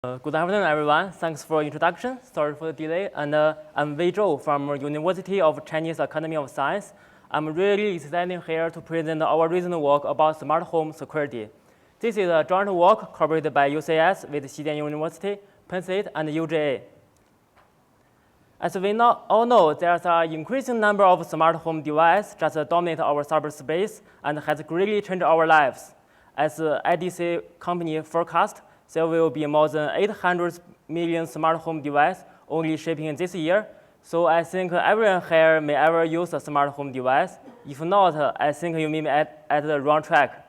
Good afternoon, everyone. Thanks for introduction. Sorry for the delay. And I'm Zhou from University of Chinese Academy of Science. I'm really excited here to present our recent work about smart home security. This is a joint work cooperated by UCS with Xijian University, Penn State, and UGA. As we all know, there's an increasing number of smart home devices just dominate our cyberspace and has greatly changed our lives. As IDC company forecast, there will be more than 800 million smart home devices only shipping this year. So I think everyone here may ever use a smart home device. If not, I think you may be at the wrong track.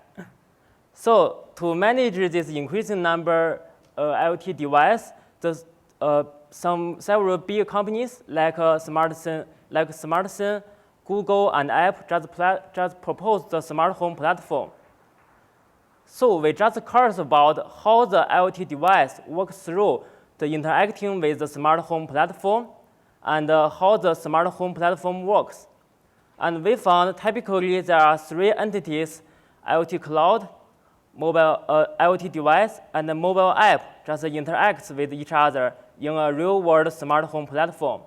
So to manage this increasing number of IoT devices, several big companies like SmartSyn, Google, and Apple just proposed the smart home platform. So we just curious about how the IoT device works through the interacting with the smart home platform and how the smart home platform works. And we found typically there are three entities: IoT cloud, mobile IoT device, and a mobile app just interacts with each other in a real-world smart home platform.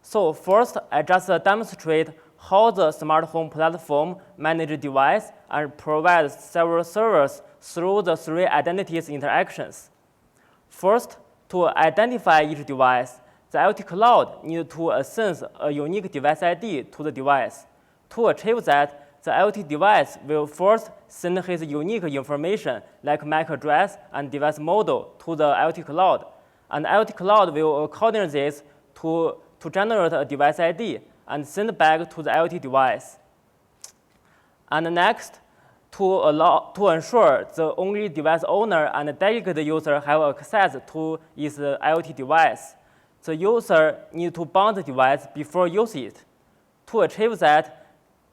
So first, I just demonstrate how the smart home platform manages device and provides several servers through the three identities interactions. First, to identify each device, the IoT cloud needs to assign a unique device ID to the device. To achieve that, the IoT device will first send his unique information like MAC address and device model to the IoT cloud. And IoT cloud will coordinate this to generate a device ID and send back to the IoT device. And next, to ensure the only device owner and delegate user have access to its IoT device, the user needs to bound the device before using it. To achieve that,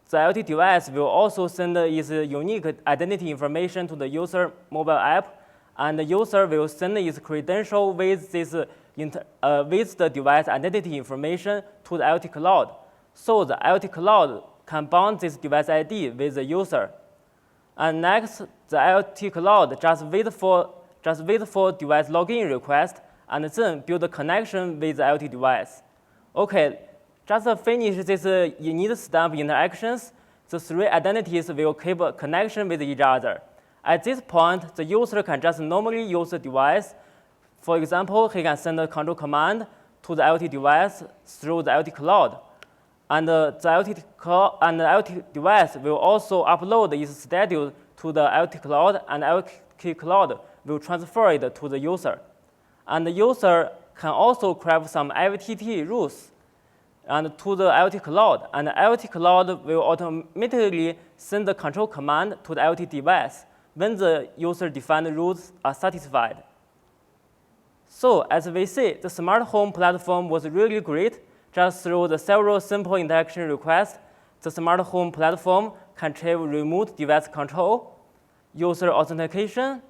the IoT device will also send its unique identity information to the user mobile app, and the user will send its credential with the device identity information to the IoT cloud. So the IoT cloud can bound this device ID with the user. And next, the IoT cloud just wait for device login request and then build a connection with the IoT device. Okay, just finish this init stamp interactions. The three identities will keep a connection with each other. At this point, the user can just normally use the device. For example, he can send a control command to the IoT device through the IoT cloud. And the IoT device will also upload its schedule to the IoT cloud, and IoT cloud will transfer it to the user. And the user can also craft some IVTT rules to the IoT cloud, and the IoT cloud will automatically send the control command to the IoT device when the user-defined rules are satisfied. So as we see, the smart home platform was really great. Just through the several simple interaction requests, the smart home platform can achieve remote device control, user authentication,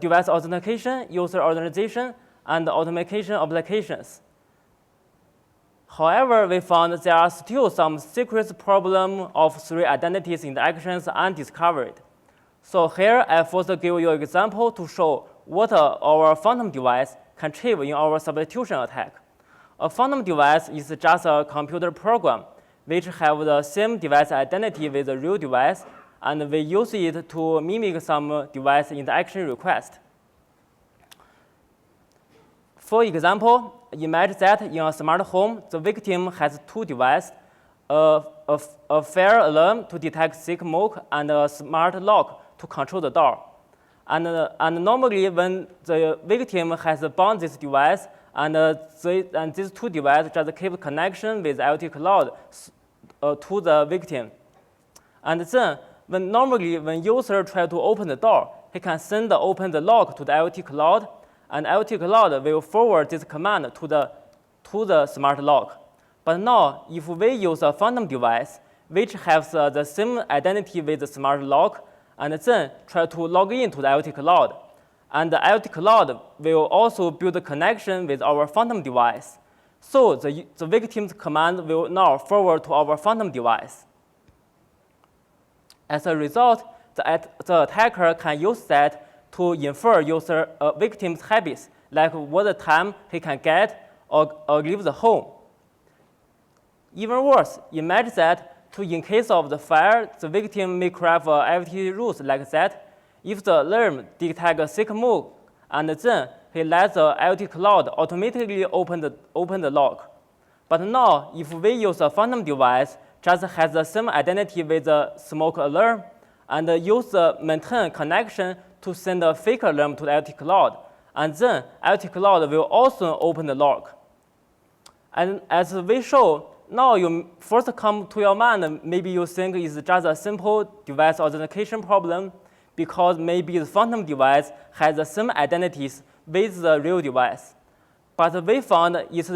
device authentication, user authorization, and automation applications. However, we found there are still some secret problem of three identities interactions undiscovered. So here, I first give you an example to show what our phantom device can achieve in our substitution attack. A phantom device is just a computer program which have the same device identity with the real device, and we use it to mimic some device interaction request. For example, imagine that in a smart home, the victim has two devices, a fire alarm to detect thick smoke and a smart lock to control the door. And normally, when the victim has bound this device, and these two devices just keep connection with IoT cloud to the victim. And then, when user try to open the door, he can open the lock to the IoT cloud, and IoT cloud will forward this command to the smart lock. But now, if we use a phantom device, which has the same identity with the smart lock, and then try to log in to the IoT cloud, and the IoT cloud will also build a connection with our phantom device. So the victim's command will now forward to our phantom device. As a result, the attacker can use that to infer user victim's habits, like what time he can get or leave the home. Even worse, imagine that in case of the fire, the victim may craft activity rules like that. If the alarm detects a sick move, and then he lets the IoT cloud automatically open the lock. But now, if we use a phantom device just has the same identity with the smoke alarm, and use the maintain connection to send a fake alarm to the IoT cloud, and then IoT cloud will also open the lock. And as we show, now you first come to your mind, maybe you think it's just a simple device authentication problem, because maybe the phantom device has the same identities with the real device. But we found it's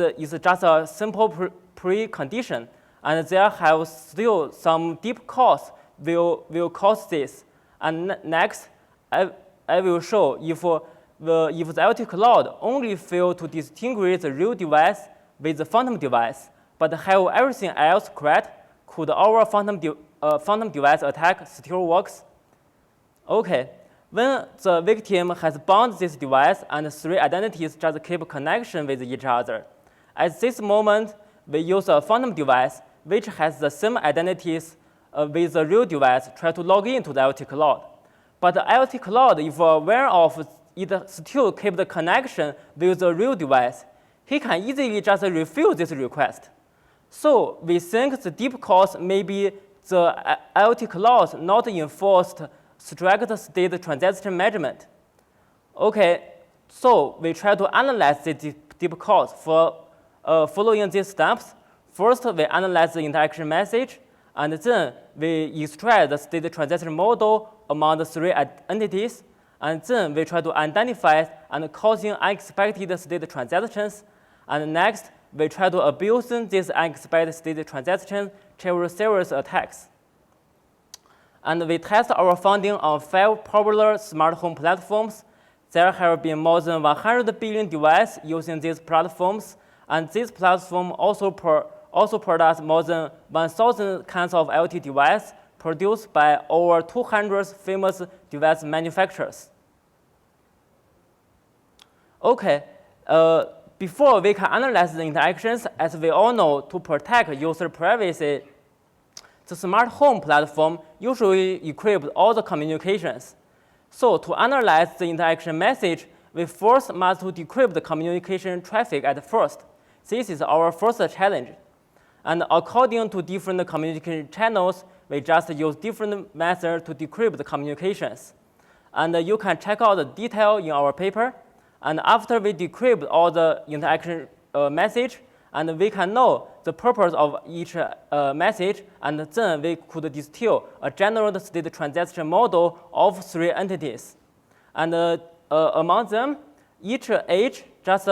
just a simple precondition, and there have still some deep cause will cause this. And next, I will show if the IoT cloud only fail to distinguish the real device with the phantom device, but have everything else correct, could our phantom device attack still works? Okay, when the victim has bound this device and three identities just keep connection with each other, at this moment, we use a phantom device which has the same identities with the real device, try to log into the IoT cloud. But the IoT cloud, if aware of it still keep the connection with the real device, he can easily just refuse this request. So we think the deep cause may be the IoT cloud not enforced strict state transaction measurement. Okay, so we try to analyze the deep cause for following these steps. First, we analyze the interaction message, and then we extract the state transaction model among the three entities, and then we try to identify and causing unexpected state transactions, and next, we try to abuse these unexpected state transactions through serious attacks. And we test our finding on 5 popular smart home platforms. There have been more than 100 billion devices using these platforms, and this platform also produces more than 1,000 kinds of IoT devices produced by over 200 famous device manufacturers. Okay, before we can analyze the interactions, as we all know, to protect user privacy, the smart home platform usually equips all the communications. So to analyze the interaction message, we first must decrypt the communication traffic at first. This is our first challenge. And according to different communication channels, we just use different methods to decrypt the communications. And you can check out the detail in our paper. And after we decrypt all the interaction message, and we can know the purpose of each message, and then we could distill a general state transaction model of 3 entities. And among them, each edge just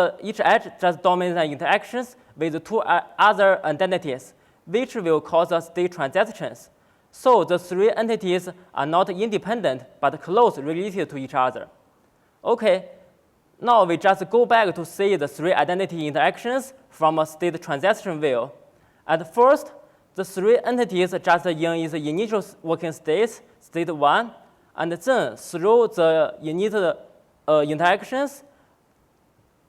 dominates the interactions with 2 other identities, which will cause state transactions. So the 3 entities are not independent, but closely related to each other. Okay. Now we just go back to see the 3 identity interactions from a state transaction view. At first, the 3 entities just in its initial working state, state 1, and then through the initial interactions,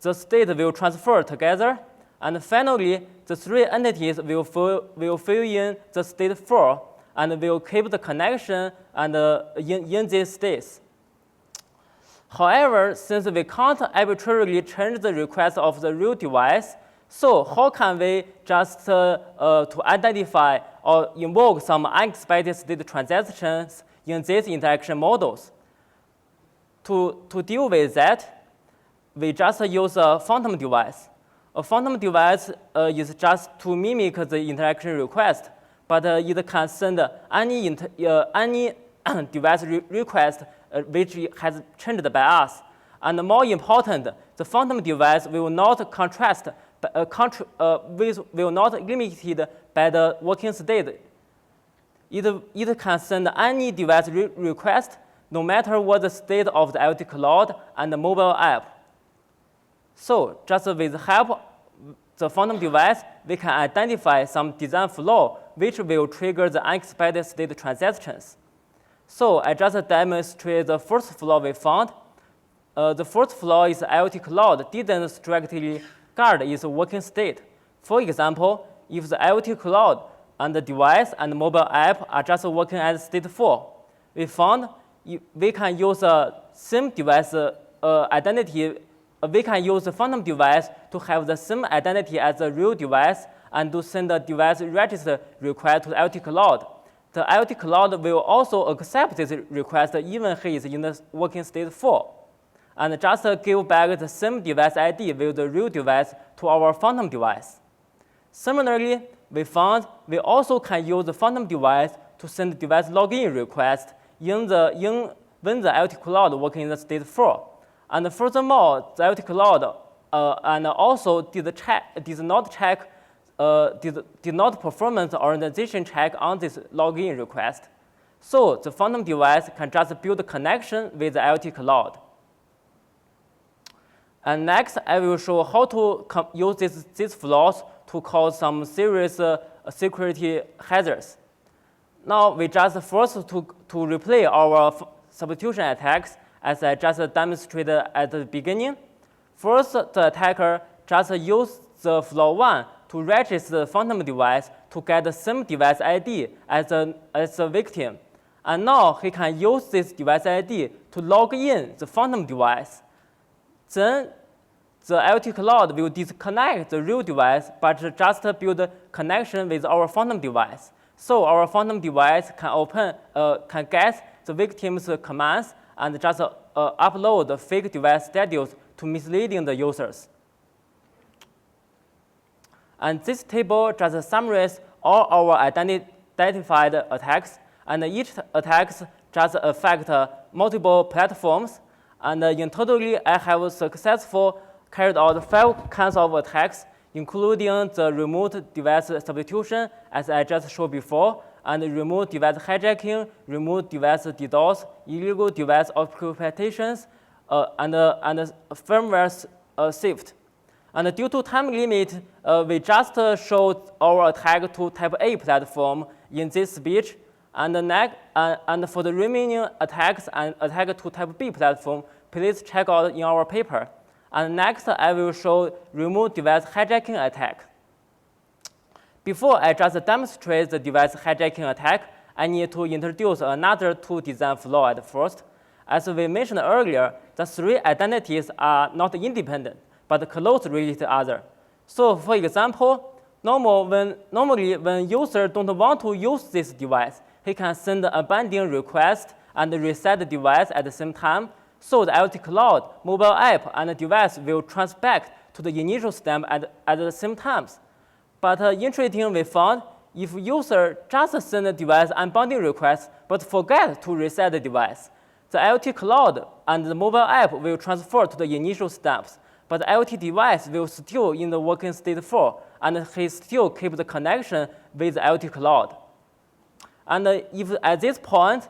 the state will transfer together, and finally, the 3 entities will fill in the state 4, and will keep the connection and in these states. However, since we can't arbitrarily change the request of the real device, so how can we just to identify or invoke some unexpected state transactions in these interaction models? To deal with that, we just use a phantom device. A phantom device is just to mimic the interaction request, but it can send any device request which has changed by us. And more important, the phantom device will not will not limited by the working state. It can send any device request, no matter what the state of the IoT cloud and the mobile app. So just with the help of the phantom device, we can identify some design flaw which will trigger the unexpected state transactions. So I just demonstrate the first flaw we found. the first flaw is IoT cloud didn't strictly guard its working state. For example, if the IoT cloud and the device and mobile app are just working at state 4, we found we can use a same device identity. We can use the phantom device to have the same identity as the real device and to send the device register request to the IoT cloud. The IoT cloud will also accept this request even he is in the working state 4, and just give back the same device ID with the real device to our phantom device. Similarly, we found we also can use the phantom device to send device login request when the IoT cloud working in the state 4. And furthermore, the IoT cloud and also did not perform an organization check on this login request. So the phantom device can just build a connection with the IoT cloud. And next, I will show how to use these flaws to cause some serious security hazards. Now, we just first to replay our substitution attacks as I just demonstrated at the beginning. First, the attacker just used the flaw 1 to register the phantom device to get the same device ID as the victim. And now he can use this device ID to log in the phantom device. Then the IoT cloud will disconnect the real device, but just build a connection with our phantom device. So our phantom device can get the victim's commands and just upload the fake device status to misleading the users. And this table just summarizes all our identified attacks, and each attack just affect multiple platforms. And in total, I have successfully carried out 5 kinds of attacks, including the remote device substitution, as I just showed before, and remote device hijacking, remote device DDoS, illegal device occupations, and firmware theft. And due to time limit, we just showed our attack to Type A platform in this speech, and for the remaining attacks and attack to Type B platform, please check out in our paper. And next, I will show remote device hijacking attack. Before I just demonstrate the device hijacking attack, I need to introduce another 2 design flaw at first. As we mentioned earlier, the 3 identities are not independent, but closely related to other. So for example, normally when user don't want to use this device, he can send a binding request and reset the device at the same time. So the IoT cloud, mobile app, and the device will transfer back to the initial step at the same times. But interesting, we found if user just send the device unbinding request but forget to reset the device, the IoT cloud and the mobile app will transfer to the initial steps, but the IoT device will still in the working state 4, and he still keep the connection with the IoT cloud. And if at this point,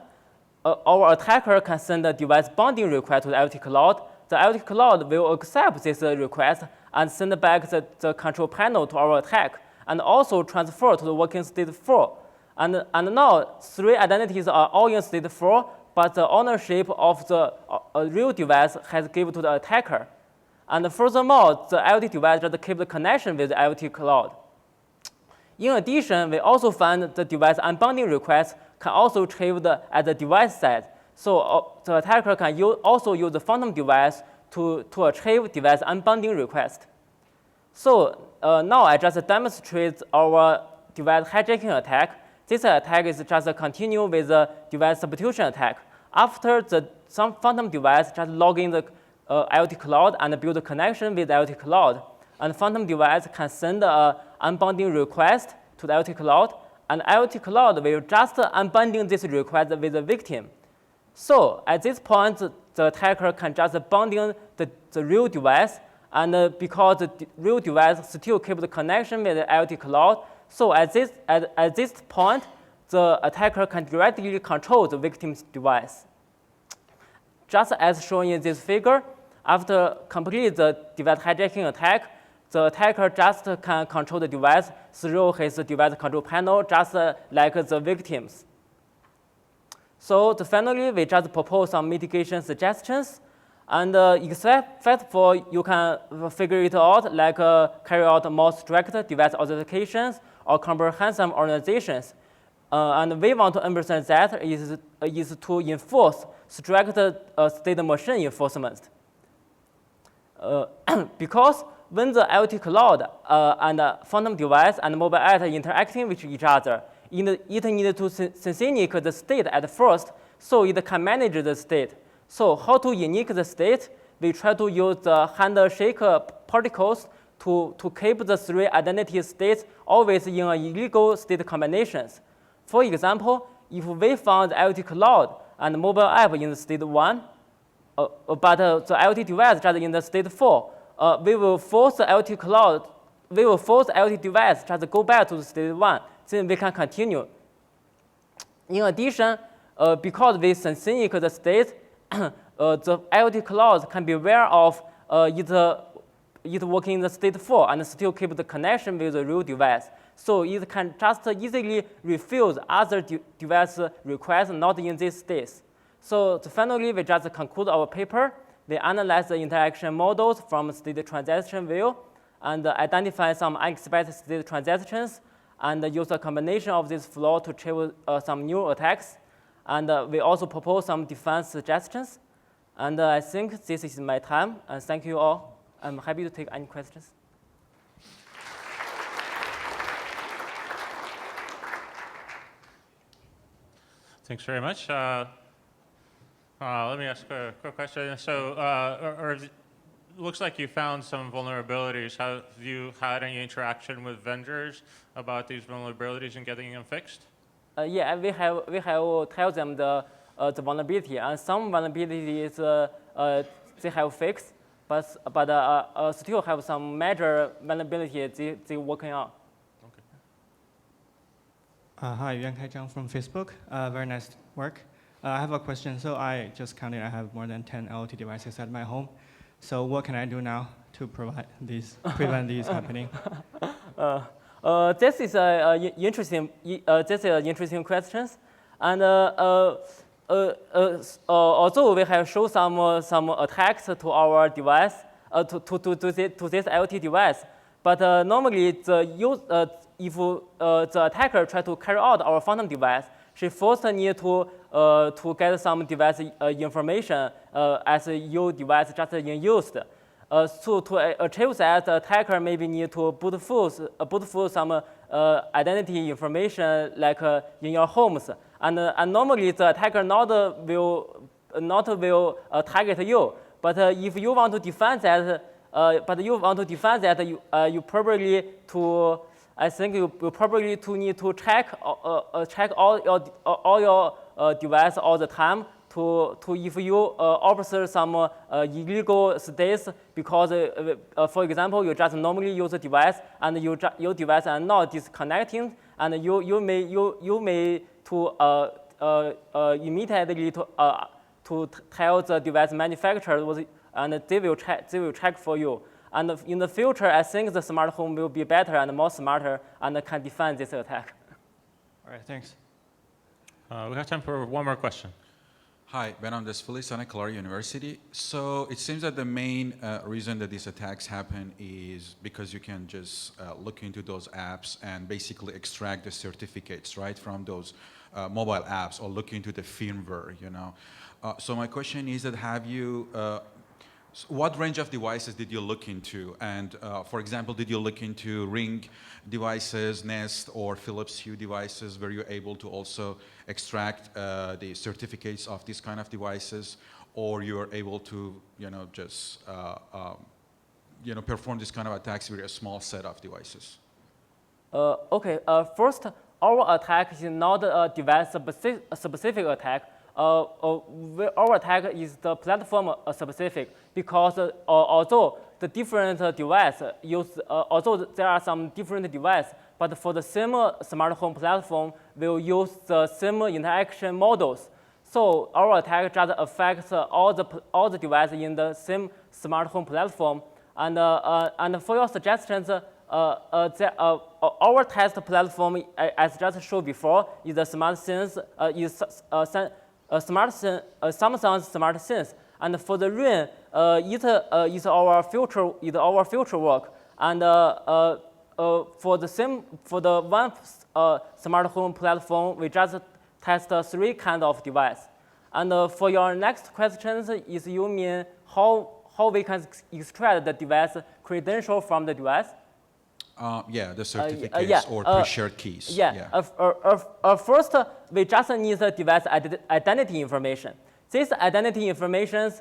our attacker can send a device binding request to the IoT cloud, the IoT cloud will accept this request and send back the control panel to our attack, and also transfer to the working state 4. And now 3 identities are all in state 4, but the ownership of the real device has given to the attacker. And furthermore, the IoT device just keeps the connection with the IoT cloud. In addition, we also find the device unbinding request can also retrieved at the device side. So the attacker can also use the phantom device to retrieve device unbinding request. So now I just demonstrate our device hijacking attack. This attack is just a continue with the device substitution attack. After some phantom device just log in the IoT cloud and build a connection with the IoT cloud, and phantom device can send an unbinding request to the IoT cloud, and IoT cloud will just unbinding this request with the victim. So at this point, the attacker can just binding the real device, and because the real device still keeps the connection with the IoT cloud, so at this point, the attacker can directly control the victim's device. Just as shown in this figure, after complete the device hijacking attack, the attacker just can control the device through his device control panel, just like the victims. So finally, we just propose some mitigation suggestions. And except for you can figure it out, like carry out more strict device authentications or comprehensive organizations. And we want to understand that is to enforce strict state machine enforcement. Because when the IoT cloud and phantom device and mobile app interacting with each other, it needs to synchronize the state at first, so it can manage the state. So how to unique the state? We try to use the handshake particles to keep the three identity states always in illegal state combinations. For example, if we found the IoT cloud and mobile app in the state 1, but the IoT device just in the state 4, we will force the IoT cloud, we will force the IoT device just go back to the state 1, then we can continue. In addition, because we synchronize the state, the IoT cloud can be aware of it working in the state 4 and still keep the connection with the real device. So it can just easily refuse other device requests not in these states. So finally, we just conclude our paper. We analyze the interaction models from state transaction view and identify some unexpected state transactions and use a combination of this flaw to achieve some new attacks. And we also propose some defense suggestions. And I think this is my time. And thank you all. I'm happy to take any questions. Thanks very much. Let me ask a quick question. So it looks like you found some vulnerabilities. Have you had any interaction with vendors about these vulnerabilities and getting them fixed? Yeah, we have tell them the vulnerability, and some vulnerabilities they have fixed, but still have some major vulnerability they working on. Okay. Hi, Yuan Kai Zhang from Facebook. Very nice work. I have a question. So I just counted. I have more than 10 IoT devices at my home. So what can I do now to prevent these happening? This is an interesting question, and although we have shown some attacks to our device, to this IoT device, but normally if the attacker try to carry out our phantom device, she first need to get some device information as your device just in used. So to achieve that, the attacker maybe need to boot full some identity information like in your homes, and normally the attacker not will target you. But if you want to defend that, you probably to I think you probably need to check all your device all the time. To if you observe some illegal states, because for example you just normally use a device and your device are not disconnecting, and you may to immediately to tell the device manufacturer, and they will check for you. And in the future, I think the smart home will be better and more smarter and can defend this attack. All right, thanks. We have time for one more question. Hi, Behnam Desfili, Santa Clara University. So it seems that the main reason that these attacks happen is because you can just look into those apps and basically extract the certificates, right, from those mobile apps, or look into the firmware, you know. So my question is that have you, what range of devices did you look into? And for example, did you look into Ring devices, Nest, or Philips Hue devices? Were you able to also extract the certificates of these kind of devices, or you are able to, you know, just perform this kind of attacks with a small set of devices? Okay. First, our attack is not a device specific attack. Our attack is the platform specific, because although the different device use, although there are some different devices, but for the same smart home platform, we'll use the same interaction models. So our attack just affects all the devices in the same smart home platform. And for your suggestions, our test platform, as just showed before, is the Samsung Smart Sense, And for the RUN, it is our future work. And for the one smart home platform, we just test 3 kinds of device. And for your next questions, is you mean how we can extract the device credential from the device? Yeah, the certificates or pre-shared keys. First, we just need the device identity information. This identity information,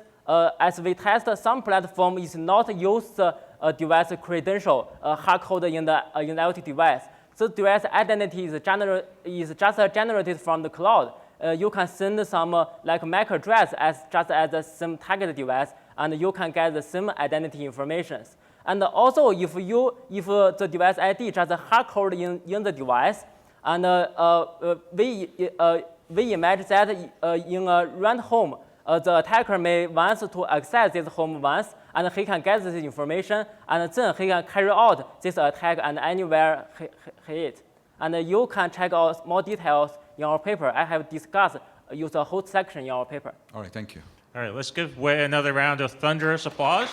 as we test, some platform is not use the device credential hard code in the IoT device. So device identity is just generated from the cloud. You can send some like MAC address just as a SIM tagged device, and you can get the same identity information. And also, if the device ID just hard code in the device, and we imagine that in a random home, the attacker may want to access this home once, and he can get this information, and then he can carry out this attack and anywhere he is. And you can check out more details in our paper. I have discussed use a whole section in our paper. All right, thank you. All right, let's give Wei another round of thunderous applause.